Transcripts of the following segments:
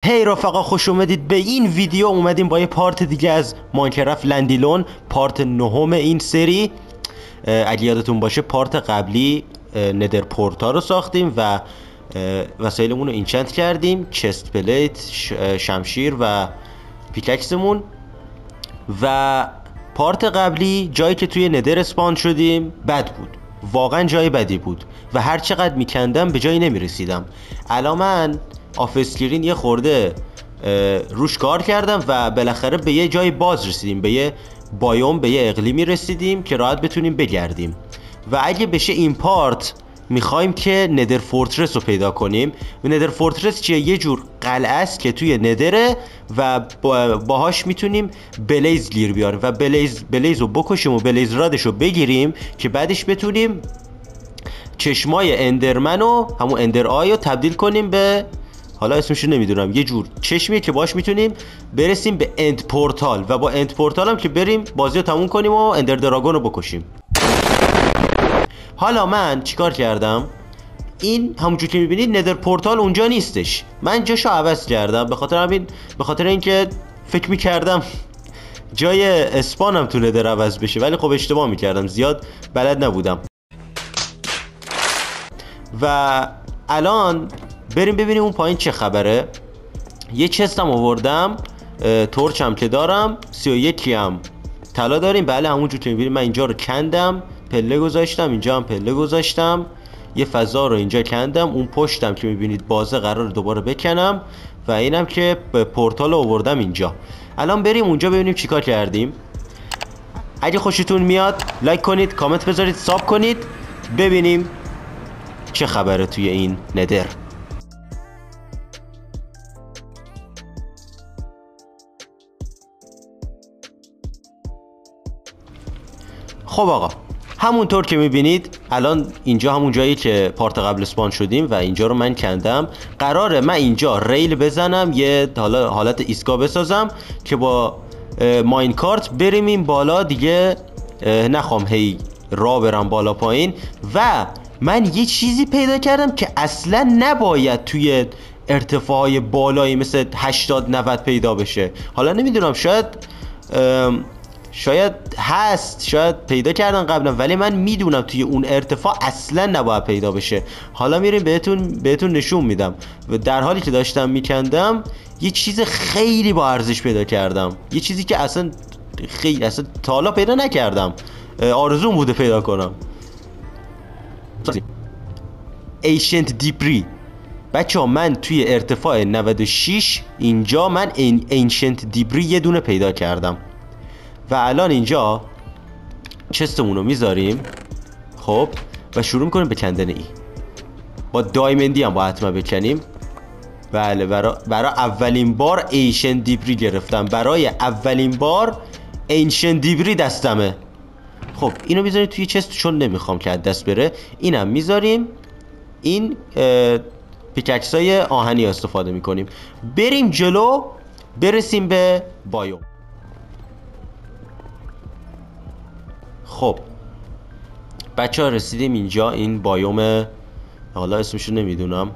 هی رفقا، خوش اومدید به این ویدیو. اومدیم با یه پارت دیگه از ماینکرافت لندیلون، پارت نهم این سری. اگه یادتون باشه پارت قبلی ندر پورتا رو ساختیم و وسایلمون رو اینچنت کردیم، چست پلیت، شمشیر و پیککسمون. و پارت قبلی جایی که توی ندر اسپان شدیم بد بود، واقعا جای بدی بود و هر چقدر میکندم به جایی نمیرسیدم. الان من آف اسکرین یه خورده روش کار کردم و بالاخره به یه جای باز رسیدیم، به یه بایوم، به یه اقلیمی رسیدیم که راحت بتونیم بگردیم. و اگه بشه این پارت میخوایم که ندر فورترس رو پیدا کنیم. و ندر فورترس چیه؟ یه جور قلعه است که توی ندره و باهاش میتونیم بلیز گیر بیاریم و بلیز رو بکشیم و بلیز رادش رو بگیریم که بعدش بتونیم چشمای اندرمن و همون اندر آی رو تبدیل کنیم به، حالا اسمشو نمیدونم، یه جور چشمیه که باش میتونیم برسیم به اند پورتال و با اند پورتال هم که بریم بازی رو تموم کنیم و اندر دراگون رو بکشیم. حالا من چیکار کردم؟ این همونجور که میبینید ندر پورتال اونجا نیستش، من جاشو عوض کردم. به خاطر اینکه فکر میکردم جای اسپانم تو ندر عوض بشه، ولی خب اشتباه میکردم، زیاد بلد نبودم. و الان بریم ببینیم اون پایین چه خبره. یه چستم آوردم، تورچم که دارم، 31 هم طلا داریم. بله همونجور که میبینید من اینجا رو کندم، پله گذاشتم، اینجا هم پله گذاشتم، یه فضا رو اینجا کندم. اون پشتم که میبینید بازه قرار دوباره بکنم و اینم که پورتال رو آوردم اینجا. الان بریم اونجا ببینیم چیکار کردیم. اگه خوشتون میاد لایک کنید، کامنت بذارید، ساب کنید، ببینیم چه خبره توی این ندر. خب آقا، همونطور که میبینید الان اینجا همون جایی که پارت قبل اسپان شدیم و اینجا رو من کندم. قراره من اینجا ریل بزنم، یه حالت ایستگاه بسازم که با ماینکارت بریم این بالا دیگه، نخوام هی راه برم بالا پایین. و من یه چیزی پیدا کردم که اصلا نباید توی ارتفاعای بالایی مثل 80-90 پیدا بشه. حالا نمیدونم، شاید هست، شاید پیدا کردن قبلا، ولی من میدونم توی اون ارتفاع اصلا نباید پیدا بشه. حالا میریم بهتون نشون میدم. و در حالی که داشتم میکندم یه چیز خیلی با ارزش پیدا کردم، یه چیزی که اصلا تا حالا پیدا نکردم، آرزوم بوده پیدا کنم. ایشنت دیبری. بچه ها من توی ارتفاع 96 اینجا من اینشنت دیبری یه دونه پیدا کردم و الان اینجا چستمون رو میذاریم. خب و شروع میکنیم به کندن با دایمندی هم باید حتما بکنیم. بله، برای اولین بار ایشن دیبری گرفتم، برای اولین بار اینشن دیبری دستمه. خب اینو میذاریم توی چست چون نمیخوام که از دست بره. اینم میذاریم. این پیککسای آهنی استفاده میکنیم. بریم جلو برسیم به بایوم. خب بچه ها رسیدیم اینجا، این بایوم، حالا اسمشو نمیدونم،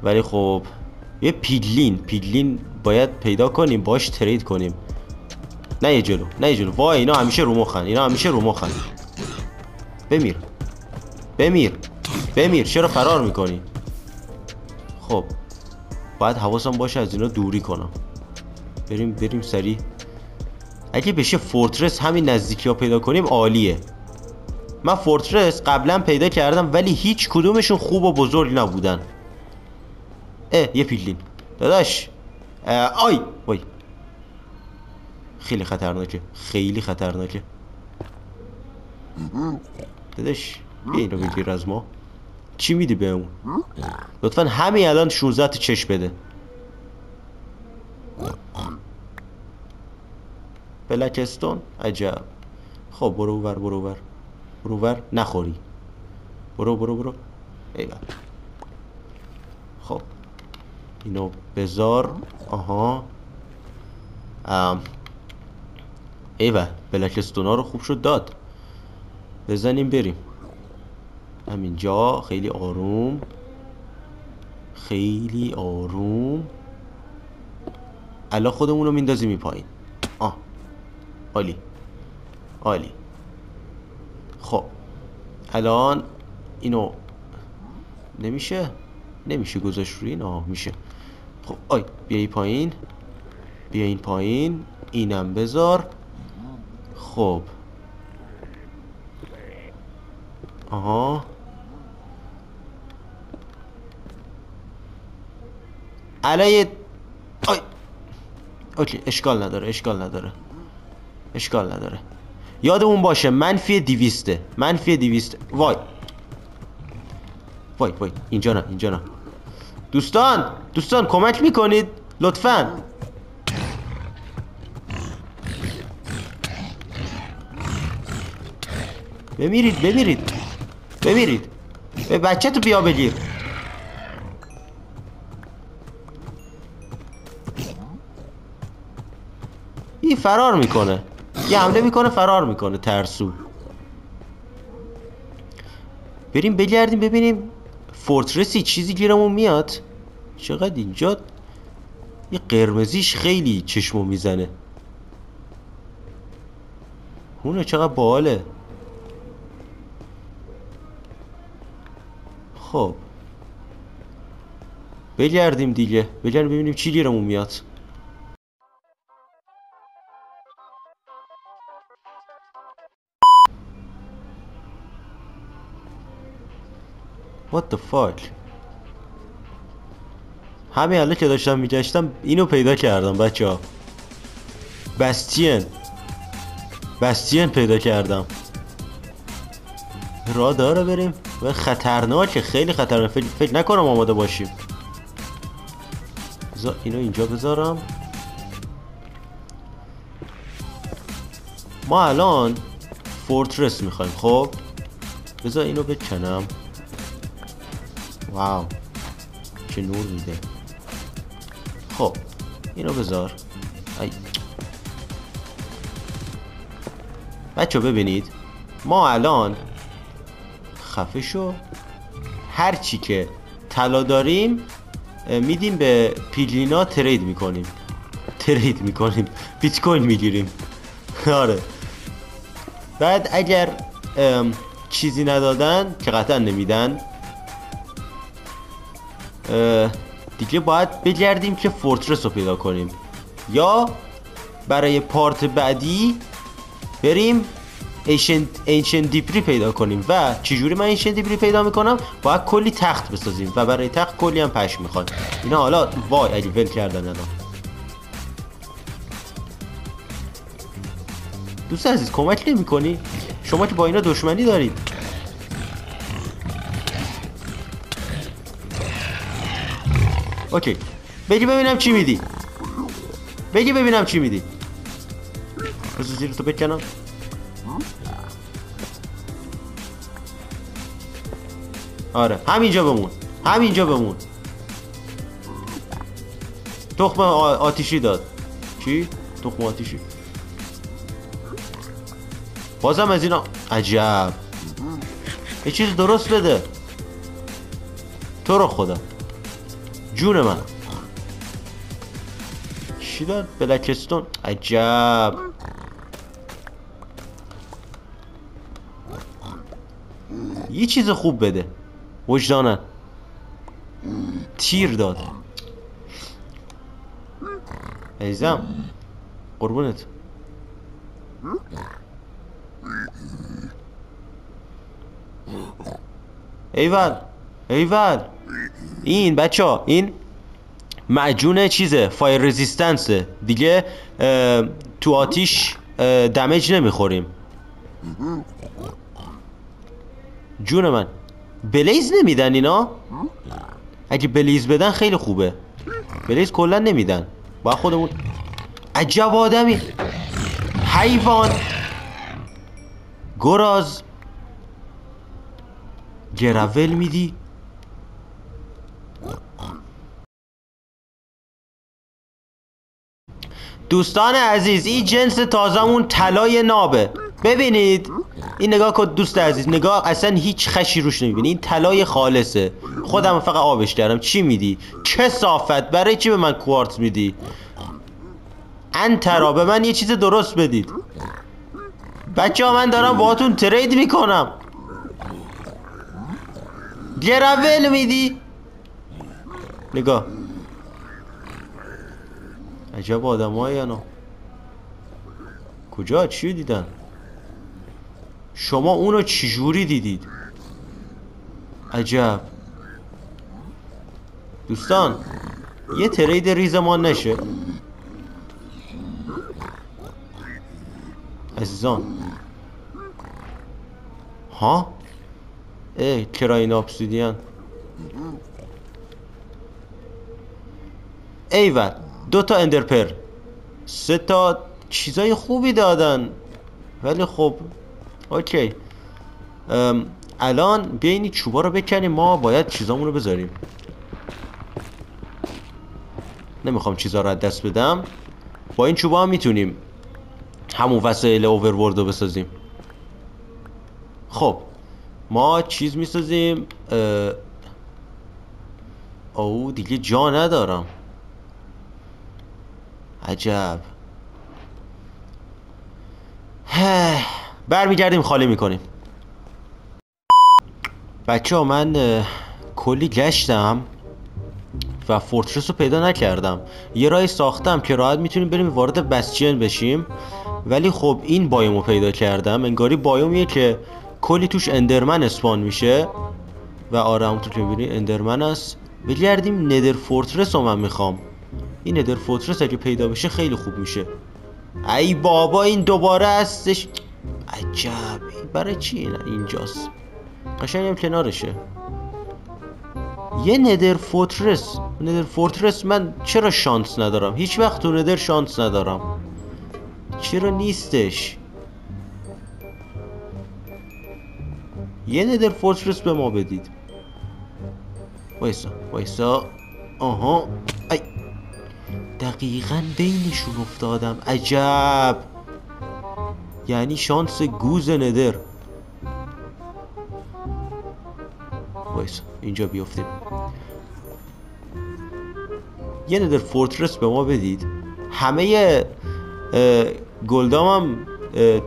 ولی خب یه پیگلین باید پیدا کنیم، باش ترید کنیم. نه یه جلو وای، اینا همیشه رو مخن. بمیر چرا فرار میکنی؟ خب باید حواسم باشه از اینا دوری کنم. بریم سریع. اگه بشه فورترس همین نزدیکی ها پیدا کنیم عالیه. من فورترس قبلا پیدا کردم ولی هیچ کدومشون خوب و بزرگ نبودن. یه پیگلین داداش. آی وای، خیلی خطرناکه داداش. بیا اینو بگیر از ما. چی میدی به اون؟ لطفا همین الان 16 تا چش بده. بلکستون، عجب. خب برو ور نخوری. برو ایوه. خب اینو بذار. آها ایوه، بلکستون ها رو خوب شد داد. بزنیم بریم همینجا، خیلی آروم. الان خودمون رو میندازیم این پایین. عالی عالی. خب الان اینو نمیشه گذاشت روی این. میشه. خب بیا این پایین، بیا این پایین، اینم بذار. خب الان یه اوکی، اشکال نداره. یادمون باشه منفی 200. وای اینجا نه. دوستان کمک میکنید لطفاً. بمیرید. به بچه تو بیا بگیر. این فرار میکنه، یه حمله میکنه فرار میکنه ترسو. بریم بگردیم ببینیم فورترسی چیزی گیرمون میاد. چقدر اینجا یه قرمزیش خیلی چشمو میزنه. اونه چقدر باحاله. خب بگردیم دیگه، ببینیم چی گیرمون میاد. What the fuck. همین الان که داشتم میگشتم اینو پیدا کردم بچه ها. بستین پیدا کردم. راه داره بریم و خطرناکه، خیلی خطرناکه. فکر نکنم آماده باشیم. اینو اینجا بذارم. ما الان فورترس میخوایم. خب بذار اینو بکنم. واو چه نور میده. خب اینو بذار. بچه ببینید ما الان خفه شو هر چی که طلا داریم میدیم به پیگلینا، ترید میکنیم بیت کوین میگیریم. آره بعد اگر چیزی ندادن که قطعا نمیدن دیگه باید بگردیم که فورترس رو پیدا کنیم، یا برای پارت بعدی بریم ایشن دیپری پیدا کنیم. و چجوری من ایشن دیپری پیدا میکنم؟ باید کلی تخت بسازیم و برای تخت کلی هم پشم میخواد. اینا حالا وای علی ول کردن. الان دوست عزیز کمک نمی کنی؟ شما که با اینا دشمنی دارید. اوکی بگی ببینم چی میدی. بذار زیر تو بکنم. آره همینجا بمون. تخم آتیشی داد. چی؟ تخم آتیشی. بازم از اینا. عجب. یه چیز درست بده تو رو خدا. جون من چی داد؟ بلکستون. عجب. یه چیز خوب بده وجدانن. تیر داد. عزیزم قربونت. ایول این بچه ها این معجون چیزه، فایر رزیستنسه دیگه. تو آتیش دمیج نمیخوریم. جون من بلیز نمیدن اینا. اگه بلیز بدن خیلی خوبه. بلیز کلا نمیدن. با خودمون. عجب آدمی. حیوان گراز. گرول میدی. دوستان عزیز این جنس تازمون طلای نابه. ببینید این نگاه کن دوست عزیز، نگاه اصلا هیچ خشی روش نمیبینی. این طلای خالصه. خودم فقط آبش کردم. چی میدی؟ کثافت. برای چی به من کوارتز میدی؟ انترا به من یه چیز درست بدید بچه ها. من دارم باهاتون ترید میکنم. گرول میدی؟ نگاه عجب آدم های انا. کجا چی دیدن؟ شما اونو چجوری دیدید؟ عجب. دوستان یه ترید ریزمان نشه عزیزان. ها کراین ابسیدین. ایول 2 تا اندرپر 3 تا چیزای خوبی دادن ولی خب اوکی. الان بیاین این چوبا رو بکنیم. ما باید چیزامون رو بذاریم. نمیخوام چیزا رو از دست بدم. با این چوبا هم میتونیم همون وسایل اوورورد رو بسازیم. خب ما چیز میسازیم. او دیگه جا ندارم. عجب. برمیگردیم خالی میکنیم. بچه ها من کلی گشتم و فورترس رو پیدا نکردم. یه راهی ساختم که راحت میتونیم بریم وارد بستین بشیم ولی خب این بایوم رو پیدا کردم. انگاری بایومیه که کلی توش اندرمن اسپان میشه و آره همونطور که میبینی اندرمن است. بگردیم ندر فورترس رو من میخوام. این ندر فورترس اگه پیدا بشه خیلی خوب میشه. ای بابا این دوباره هستش. عجب برای چی اینجاست؟ قشنگم کنارشه. یه ندر فورترس من چرا شانس ندارم؟ هیچ وقت تو ندر شانس ندارم. چرا نیستش؟ یه ندر فورترس به ما بدید. وایسا آها ای دقیقاً بینشون افتادم. عجب. یعنی شانس گوز ندر. وایسا اینجا بیافتیم. یه ندر فورترس به ما بدید. همه گلدامم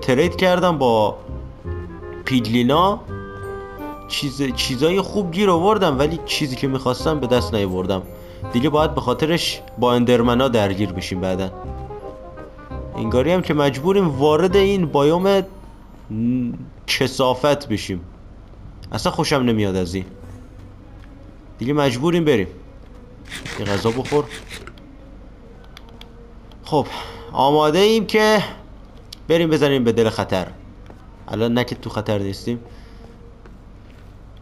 ترید کردم با پیگلینا. چیزای خوب گیر آوردم ولی چیزی که میخواستم به دست نیاوردم. دیگه باید به خاطرش با اندرمنا درگیر بشیم بعدن. انگاری هم که مجبوریم وارد این بایوم کثافت بشیم. اصلا خوشم نمیاد از این. دیگه مجبوریم بریم. یه غذا بخور. خب آماده ایم که بریم بزنیم به دل خطر. الان نه که تو خطر نیستیم.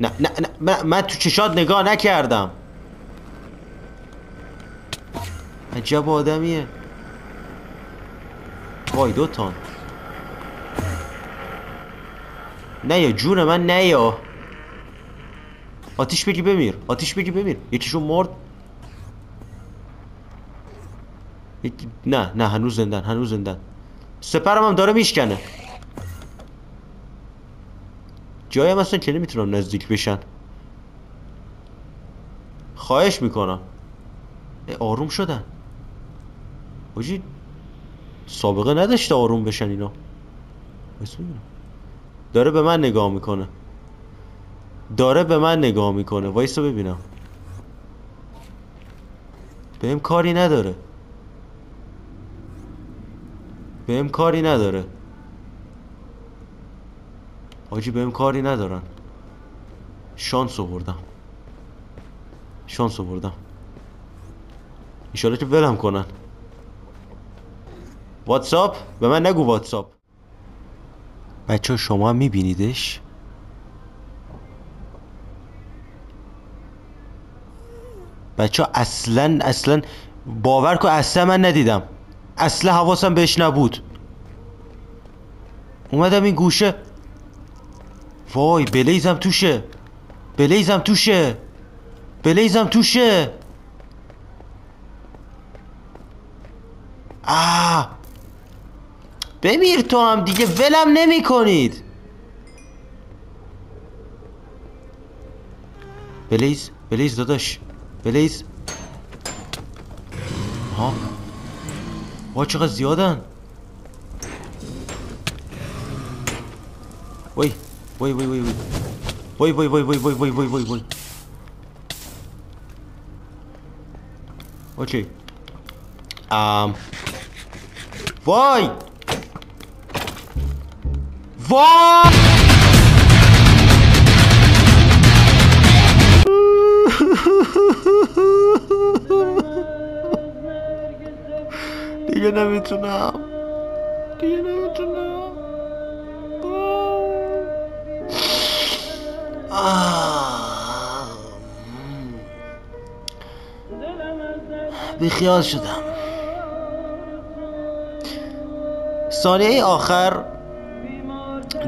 نه من تو چشات نگاه نکردم. عجب آدمیه. وای 2 تان. نه یا جون من نه یا. آتیش بگی بمیر. یکیشون مرد. نه هنوز زندن. سپرم هم داره میشکنه. جایم اصلا که نمیتونم نزدیک بشن. خواهش میکنم. آروم شدن. حاجی سابقه نداشته آروم بشن اینا. داره به من نگاه میکنه. وایسا ببینم. بهم کاری نداره. حاجی بهم کاری ندارن. شانس آوردم. انشالله که ولم کنن. واتساپ به من نگو واتساپ. بچه شما میبینیدش؟ بچه اصلا باور کن اصلا من ندیدم. اصلا حواسم بهش نبود. اومدم این گوشه. وای بلیزم توشه. بمیر تو هم دیگه. ولم نمی کنید. بلیز داداش. ها وای چقدر زیادن. وای وای وای وای وای وای وای وای وای وای وای وای وای. اوکی. وای وای. دیگه نمیتونم. بیخیال شدم. ثانیه آخر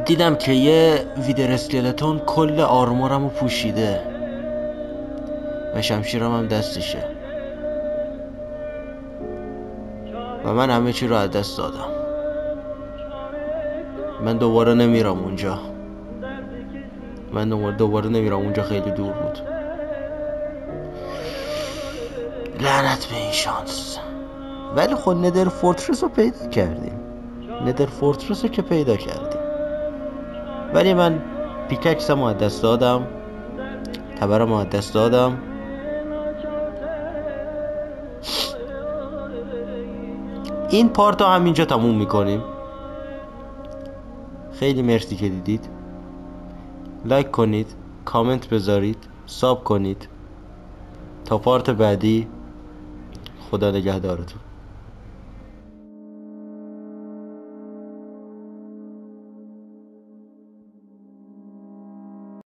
دیدم که یه ویدر اسکلتون کل آرمورمو پوشیده و شمشیرم هم دستشه و من همه چی رو از دست دادم. من دوباره نمیرم اونجا. خیلی دور بود. لعنت به این شانس. ولی خود ندر فورترس رو پیدا کردیم. ولی من پیککسم رو از دست دادم، تبرم رو از دست دادم. این پارت رو همینجا تموم میکنیم. خیلی مرسی که دیدید. لایک کنید، کامنت بذارید، ساب کنید. تا پارت بعدی، خدا نگهدارتون.